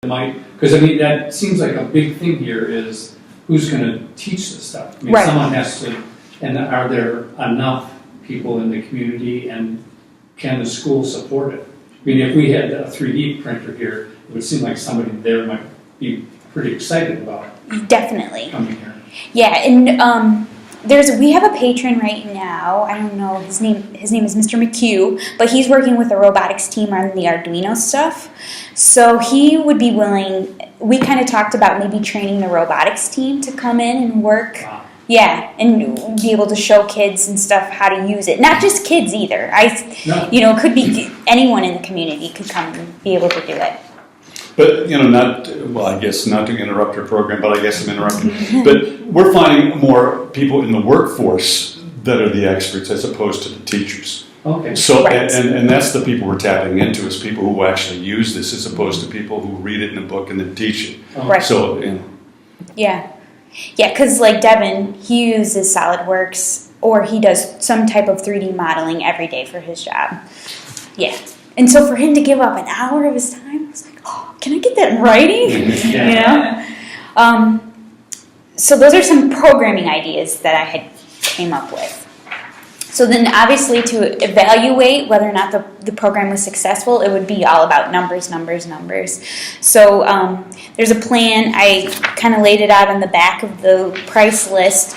Because I mean, that seems like a big thing here is who's going to teach this stuff? I mean, Right. someone has to, and are there enough people in the community, and can the school support it? I mean, if we had a 3D printer here, it would seem like somebody there might be pretty excited about Definitely. coming here. Yeah, and we have a patron right now. I don't know his name. His name is Mr. McHugh, but he's working with the robotics team on the Arduino stuff. So he would be willing. We kind of talked about maybe training the robotics team to come in and work. Wow. Yeah, and be able to show kids and stuff how to use it. Not just kids either. No. It could be anyone in the community could come and be able to do it. But, I guess not to interrupt your program, but I guess I'm interrupting. But we're finding more people in the workforce that are the experts as opposed to the teachers. Okay. So, Right. and that's the people we're tapping into, is people who actually use this as opposed to people who read it in a book and then teach it. Right. So, Yeah, because like Devin, he uses SolidWorks or he does some type of 3D modeling every day for his job. Yeah, and so for him to give up an hour of his time, I was like, oh, can I get that in writing? Yeah. So those are some programming ideas that I had came up with. So then obviously to evaluate whether or not the program was successful, it would be all about numbers. So there's a plan. I kind of laid it out on the back of the price list.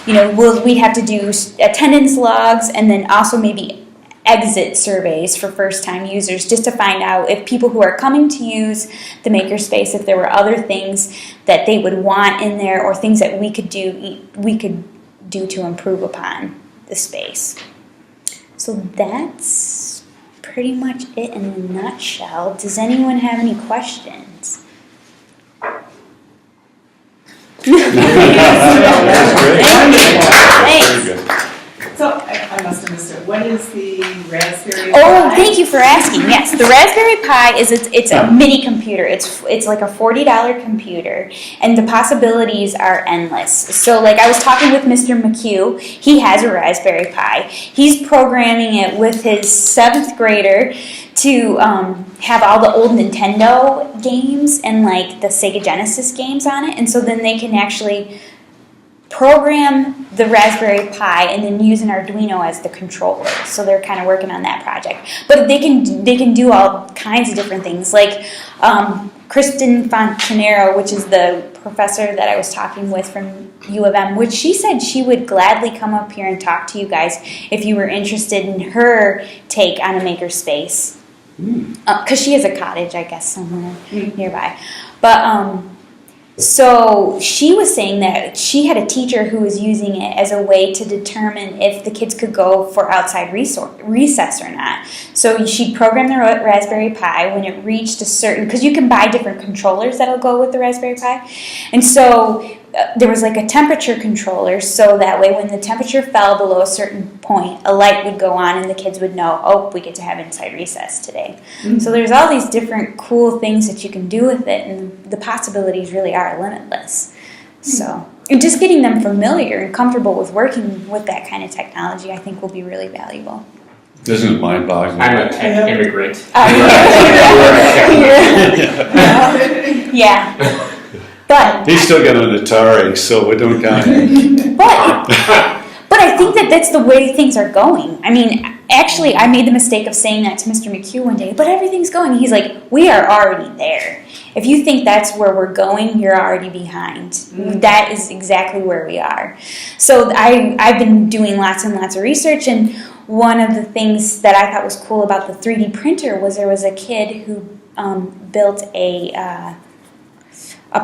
We'd have to do attendance logs and then also maybe exit surveys for first-time users just to find out if people who are coming to use the Makerspace, if there were other things that they would want in there or things that we could do to improve upon the space. So that's pretty much it in a nutshell. Does anyone have any questions? that's great. Thanks. Very good. So, I must have missed it. What is the Raspberry Oh, Pi? thank you for asking. Yes, the Raspberry Pi it's a mini computer. It's like a $40 computer, and the possibilities are endless. So, like I was talking with Mr. McHugh, he has a Raspberry Pi. He's programming it with his 7th grader to have all the old Nintendo games and like the Sega Genesis games on it, and so then they can actually program the Raspberry Pi and then use an Arduino as the controller. So they're kind of working on that project. But they can do all kinds of different things. Like Kristen Fontanero, which is the professor that I was talking with from U of M, which she said she would gladly come up here and talk to you guys if you were interested in her take on a makerspace. Because she has a cottage, I guess, somewhere nearby. But so she was saying that she had a teacher who was using it as a way to determine if the kids could go for outside recess or not. So she'd program the Raspberry Pi when it reached a certain, because you can buy different controllers that'll go with the Raspberry Pi. And so there was like a temperature controller, so that way when the temperature fell below a certain point, a light would go on and the kids would know, oh, we get to have inside recess today. Mm-hmm. So there's all these different cool things that you can do with it, and the possibilities really are limitless. So, and just getting them familiar and comfortable with working with that kind of technology, I think will be really valuable. Isn't it mind-boggling? I'm a tech immigrant. Yeah. But He's still got an Atari, so we don't count him. But I think that that's the way things are going. I mean, actually, I made the mistake of saying that to Mr. McHugh one day, but everything's going. He's like, we are already there. If you think that's where we're going, you're already behind. Mm-hmm. That is exactly where we are. So I've been doing lots and lots of research, and one of the things that I thought was cool about the 3D printer was there was a kid who built a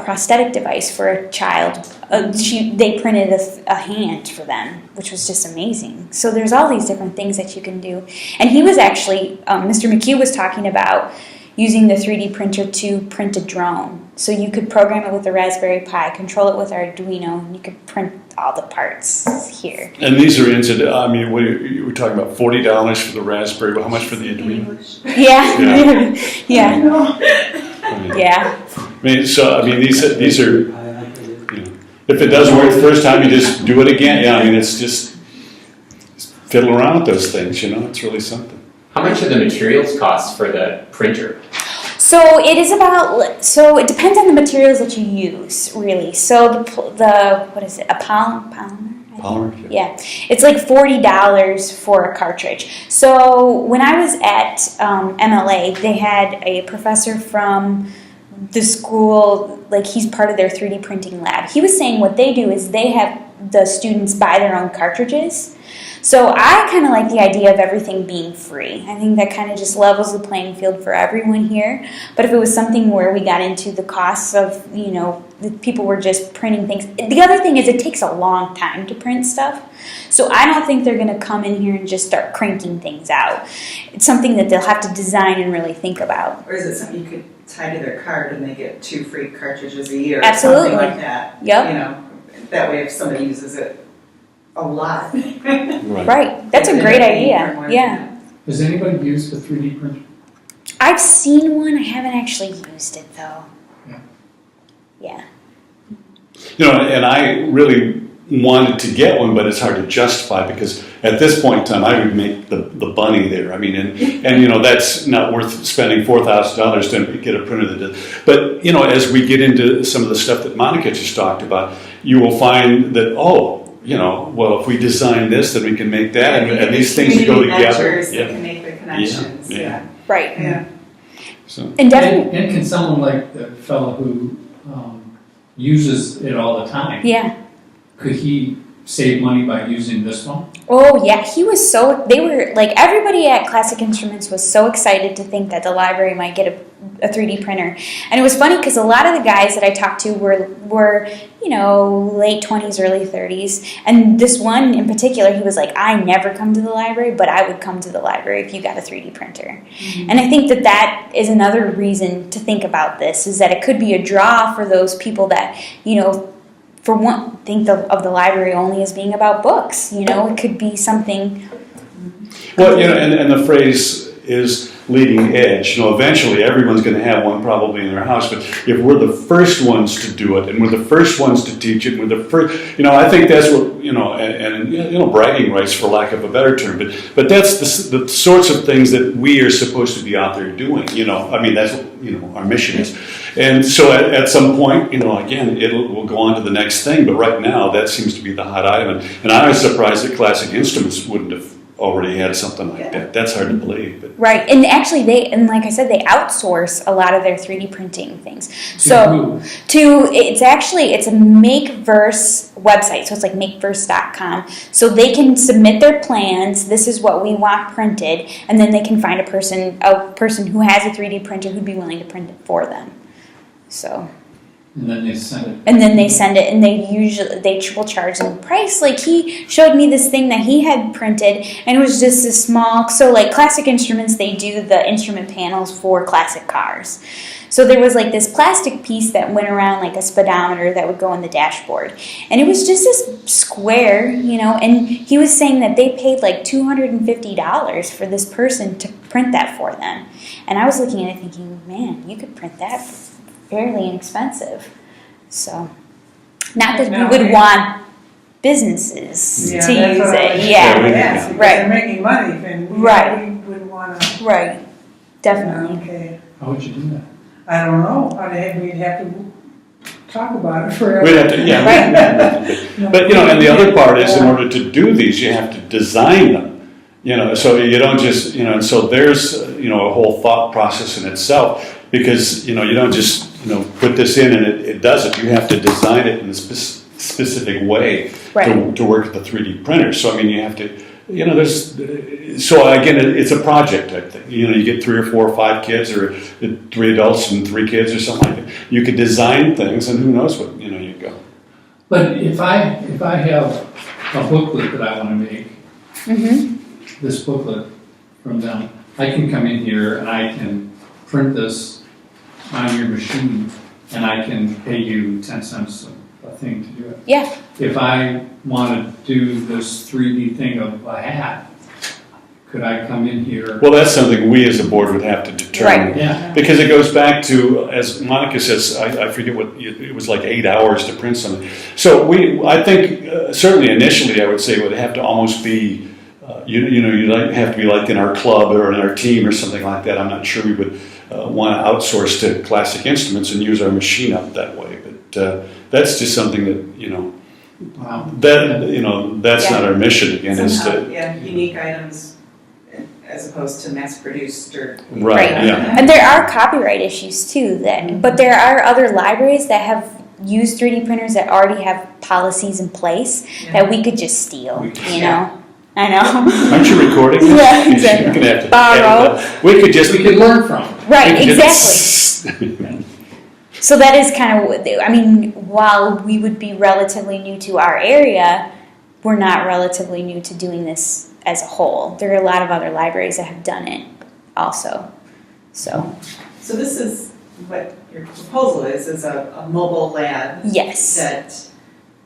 prosthetic device for a child. They printed a hand for them, which was just amazing. So there's all these different things that you can do. And he was actually, Mr. McHugh was talking about using the 3D printer to print a drone. So you could program it with the Raspberry Pi, control it with Arduino, and you could print all the parts here. And these are you were talking about $40 for the Raspberry, but how much for the Arduino? Yeah. Yeah. These are, if it doesn't work the first time, you just do it again. Yeah, it's just fiddle around with those things, it's really something. How much do the materials cost for the printer? So it is about. So it depends on the materials that you use, really. So the what is it? A polymer. Polymer? Yeah, it's like $40 for a cartridge. So when I was at MLA, they had a professor from the school, like he's part of their 3D printing lab. He was saying what they do is they have the students buy their own cartridges. So I kind of like the idea of everything being free. I think that kind of just levels the playing field for everyone here. But if it was something where we got into the costs of, the people were just printing things. The other thing is it takes a long time to print stuff. So I don't think they're going to come in here and just start cranking things out. It's something that they'll have to design and really think about. Or is it something you could tie to their card and they get 2 free cartridges a year? Absolutely. Or something like that. Yep. That way if somebody uses it a lot. Right. That's a great idea. Yeah. Has anybody used a 3D printer? I've seen one. I haven't actually used it though. Yeah. And I really wanted to get one, but it's hard to justify because at this point in time, I would make the bunny there. I mean, and that's not worth spending $4,000 to get a printer that does. But, as we get into some of the stuff that Monica just talked about, you will find that, well, if we design this, then we can make that, and these things go together. They can make the connections. Yeah. Right. Yeah. So. And definitely. And can someone like the fellow who uses it all the time, Yeah. could he save money by using this one? Oh yeah, they were like, everybody at Classic Instruments was so excited to think that the library might get a 3D printer. And it was funny because a lot of the guys that I talked to were late 20s, early 30s. And this one in particular, he was like, I never come to the library, but I would come to the library if you got a 3D printer. Mm-hmm. And I think that is another reason to think about this, is that it could be a draw for those people that, for one, think of the library only as being about books. It could be something. Well, and the phrase is leading edge. Eventually everyone's going to have one probably in their house, but if we're the first ones to do it, and we're the first ones to teach it, and we're the first, I think that's what, and bragging rights for lack of a better term, but that's the sorts of things that we are supposed to be out there doing. That's what, our mission is. And so at some point, again, we'll go on to the next thing, but right now that seems to be the hot item. And I was surprised that Classic Instruments wouldn't have already had something like that. That's hard to believe. But. Right, and actually like I said, they outsource a lot of their 3D printing things. It's a Makeverse website, so it's like makeverse.com. So they can submit their plans, this is what we want printed, and then they can find a person who has a 3D printer who'd be willing to print it for them. So. And then they send it. And then they send it, and they will charge them a price. Like, he showed me this thing that he had printed, and it was just this small. So like Classic Instruments, they do the instrument panels for classic cars. So there was like this plastic piece that went around like a speedometer that would go on the dashboard, and it was just this square, And he was saying that they paid like $250 for this person to print that for them, and I was looking at it thinking, man, you could print that fairly inexpensive. So, not that we would want businesses to use it. Yes, because right. they're making money, then we wouldn't want to. Right, definitely. Okay. How would you do that? I don't know. We'd have to talk about it forever. We'd have to, But and the other part is, in order to do these, you have to design them. So you don't just, and so there's, a whole thought process in itself. Because, you don't just, put this in and it does it. You have to design it in a specific way to work with the 3D printer. So, you have to, so again, it's a project, I think. You get 3 or 4 or 5 kids, or 3 adults and 3 kids or something like that. You could design things, and who knows what, you go. But if I have a booklet that I want to make, this booklet from them, I can come in here and I can print this on your machine, and I can pay you 10 cents a thing to do it. Yeah. If I want to do this 3D thing of a hat, could I come in here? Well, that's something we as a board would have to determine. Right. Yeah. Because it goes back to, as Monica says, I forget what, it was like 8 hours to print something. So I think, certainly initially, I would say it would have to almost be, you'd have to be like in our club or in our team or something like that. I'm not sure we would want to outsource to Classic Instruments and use our machine up that way. But that's just something that, Wow. that's not our mission again. Is Somehow, to yeah, unique items as opposed to mass produced or. right, yeah. And there are copyright issues too. But there are other libraries that have used 3D printers that already have policies in place that we could just steal. I know. Aren't you recording this? Yeah, exactly. You're gonna have to Borrow. edit that. We could learn from. Right, exactly. So that is kind of, while we would be relatively new to our area, we're not relatively new to doing this as a whole. There are a lot of other libraries that have done it also. So this is what your proposal is a mobile lab. yes. That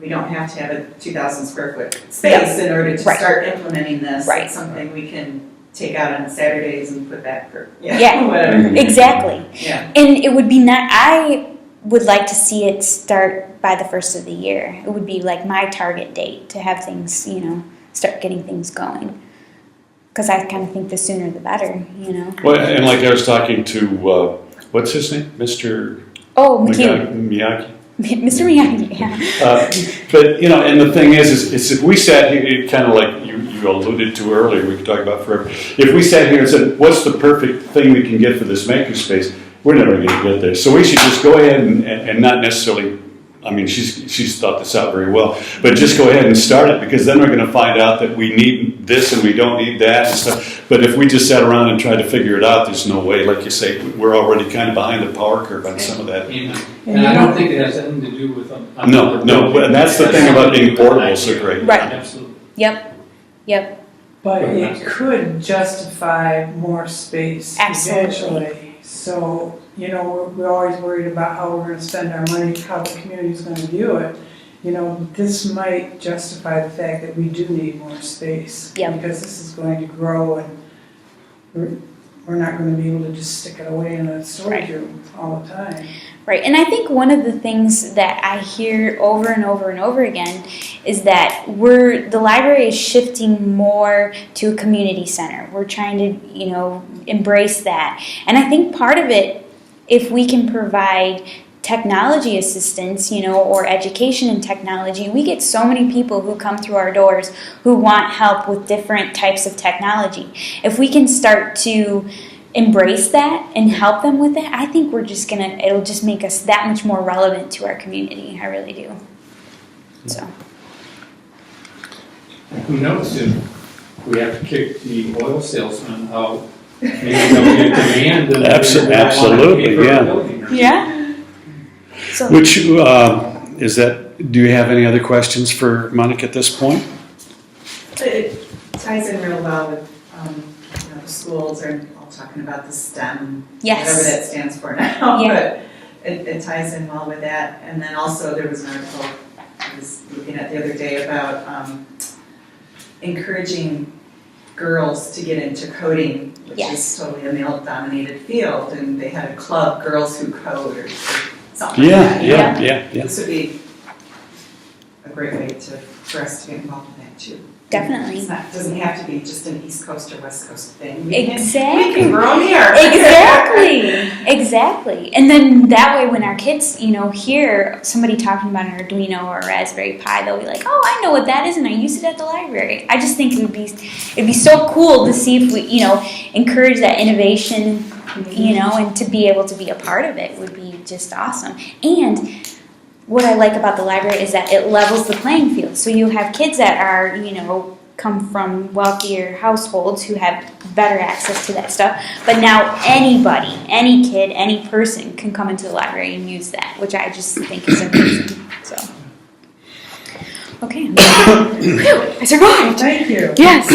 we don't have to have a 2,000 square foot space in order to start implementing this. Right. It's something we can take out on Saturdays and put back for, Yeah. whatever. Exactly. Yeah. And it would be I would like to see it start by the first of the year. It would be like my target date to have things, start getting things going. Because I kind of think the sooner the better, Well, and like I was talking to, what's his name? Mr. Oh, McHugh. Miyagi. Mr. Miyagi, yeah. But, and the thing is if we sat here, kind of like you alluded to earlier, we could talk about forever. If we sat here and said, what's the perfect thing we can get for this makerspace, we're never going to get there. So we should just go ahead and not necessarily, she's thought this out very well, but just go ahead and start it, because then we're going to find out that we need this and we don't need that and stuff. But if we just sat around and tried to figure it out, there's no way. Like you say, we're already kind of behind the power curve on some of that. And I don't think it has anything to do with No, and that's the thing about being portable so great. Right. Absolutely. Yep. But it could justify more space Absolutely. eventually. So, we're always worried about how we're going to spend our money, how the community's going to view it. This might justify the fact that we do need more space. Yep. Because this is going to grow and we're not going to be able to just stick it away in a storage room all the time. Right, and I think one of the things that I hear over and over and over again is that the library is shifting more to a community center. We're trying to, embrace that. And I think part of it, if we can provide technology assistance, or education in technology, we get so many people who come through our doors who want help with different types of technology. If we can start to embrace that and help them with it, I think it'll just make us that much more relevant to our community. I really do. So. Who knows if we have to kick the oil salesman out, maybe they'll get demand and Absolutely, yeah. Yeah. So. Which, is that, do you have any other questions for Monica at this point? It ties in real well with, the schools are all talking about the STEM, Yes. whatever that stands for now. Yeah. But it ties in well with that. And then also there was an article I was looking at the other day about encouraging girls to get into coding, which is totally a male-dominated field. And they had a club, Girls Who Code, or something like that. Yeah. This would be a great way for us to get involved in that too. Definitely. It doesn't have to be just an East Coast or West Coast thing. Exactly. We can grow here. Exactly. And then that way when our kids, hear somebody talking about an Arduino or a Raspberry Pi, they'll be like, oh, I know what that is and I use it at the library. I just think it'd be so cool to see if we, encourage that innovation, and to be able to be a part of it would be just awesome. And what I like about the library is that it levels the playing field. So you have kids that are, come from wealthier households who have better access to that stuff. But now anybody, any kid, any person can come into the library and use that, which I just think is amazing. So, okay. Whew, I survived. Thank you. Yes.